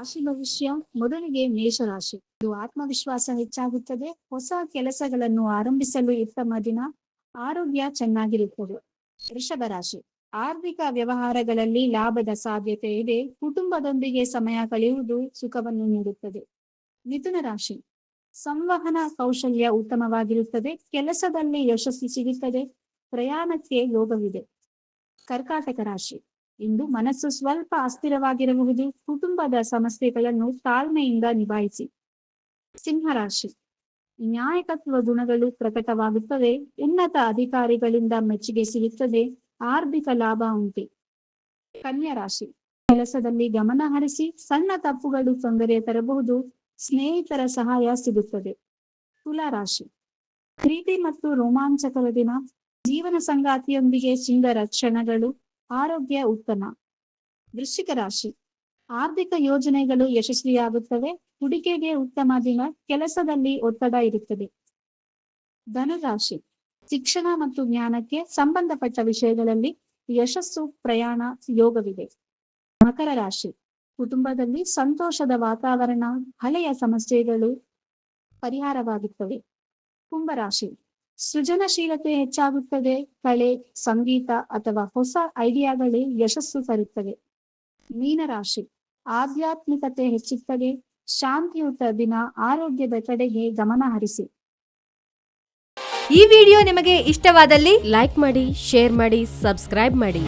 ರಾಶಿ ಭವಿಷ್ಯ ಮೊದಲಿಗೆ ಮೇಷರಾಶಿ. ಇದು ಆತ್ಮವಿಶ್ವಾಸ ಹೆಚ್ಚಾಗುತ್ತದೆ. ಹೊಸ ಕೆಲಸಗಳನ್ನು ಆರಂಭಿಸಲು ಉತ್ತಮ ದಿನ. ಆರೋಗ್ಯ ಚೆನ್ನಾಗಿರುತ್ತದೆ. ವೃಷಭ ರಾಶಿ. ಆರ್ಥಿಕ ವ್ಯವಹಾರಗಳಲ್ಲಿ ಲಾಭದ ಸಾಧ್ಯತೆ ಇದೆ. ಕುಟುಂಬದೊಂದಿಗೆ ಸಮಯ ಕಳೆಯುವುದು ಸುಖವನ್ನು ನೀಡುತ್ತದೆ. ಮಿಥುನ ರಾಶಿ. ಸಂವಹನ ಕೌಶಲ್ಯ ಉತ್ತಮವಾಗಿರುತ್ತದೆ. ಕೆಲಸದಲ್ಲಿ ಯಶಸ್ಸು ಸಿಗುತ್ತದೆ. ಪ್ರಯಾಣಕ್ಕೆ ಯೋಗವಿದೆ. ಕರ್ಕಾಟಕ ರಾಶಿ. ಇಂದು ಮನಸ್ಸು ಸ್ವಲ್ಪ ಅಸ್ಥಿರವಾಗಿರಬಹುದು. ಕುಟುಂಬದ ಸಮಸ್ಯೆಗಳನ್ನು ತಾಳ್ಮೆಯಿಂದ ನಿಭಾಯಿಸಿ. ಸಿಂಹರಾಶಿ. ನ್ಯಾಯಕತ್ವ ಗುಣಗಳು ಪ್ರಕಟವಾಗುತ್ತವೆ. ಉನ್ನತ ಅಧಿಕಾರಿಗಳಿಂದ ಮೆಚ್ಚುಗೆ ಸಿಗುತ್ತದೆ. ಆರ್ಥಿಕ ಲಾಭ ಉಂಟು. ಕನ್ಯಾ ರಾಶಿ. ಕೆಲಸದಲ್ಲಿ ಗಮನ ಹರಿಸಿ. ಸಣ್ಣ ತಪ್ಪುಗಳು ತೊಂದರೆ ತರಬಹುದು. ಸ್ನೇಹಿತರ ಸಹಾಯ ಸಿಗುತ್ತದೆ. ತುಲಾ ರಾಶಿ. ಪ್ರೀತಿ ಮತ್ತು ರೋಮಾಂಚಕರ ದಿನ. ಜೀವನ ಸಂಗಾತಿಯೊಂದಿಗೆ ಸುಂದರ ಕ್ಷಣಗಳು. ಆರೋಗ್ಯ ಉತ್ತಮ. ವೃಶ್ಚಿಕ ರಾಶಿ. ಆರ್ಥಿಕ ಯೋಜನೆಗಳು ಯಶಸ್ವಿಯಾಗುತ್ತವೆ. ಹೂಡಿಕೆಗೆ ಉತ್ತಮ ದಿನ. ಕೆಲಸದಲ್ಲಿ ಒತ್ತಡ ಇರುತ್ತದೆ. ಧನುರಾಶಿ. ಶಿಕ್ಷಣ ಮತ್ತು ಜ್ಞಾನಕ್ಕೆ ಸಂಬಂಧಪಟ್ಟ ವಿಷಯಗಳಲ್ಲಿ ಯಶಸ್ಸು. ಪ್ರಯಾಣ ಯೋಗವಿದೆ. ಮಕರ ರಾಶಿ. ಕುಟುಂಬದಲ್ಲಿ ಸಂತೋಷದ ವಾತಾವರಣ. ಹಳೆಯ ಸಮಸ್ಯೆಗಳು ಪರಿಹಾರವಾಗುತ್ತವೆ. ಕುಂಭರಾಶಿ. ಸೃಜನಶೀಲತೆ ಹೆಚ್ಚಾಗುತ್ತದೆ. ಕಲೆ, ಸಂಗೀತ ಅಥವಾ ಹೊಸ ಐಡಿಯಾಗಳು ಯಶಸ್ಸು ತರುತ್ತವೆ. ಮೀನರಾಶಿ. ಆಧ್ಯಾತ್ಮಿಕತೆ ಹೆಚ್ಚುತ್ತದೆ. ಶಾಂತಿಯುತ ದಿನ. ಆರೋಗ್ಯದ ಕಡೆಗೆ ಗಮನ ಹರಿಸಿ. ಈ ವಿಡಿಯೋ ನಿಮಗೆ ಇಷ್ಟವಾದಲ್ಲಿ ಲೈಕ್ ಮಾಡಿ, ಶೇರ್ ಮಾಡಿ, ಸಬ್ಸ್ಕ್ರೈಬ್ ಮಾಡಿ.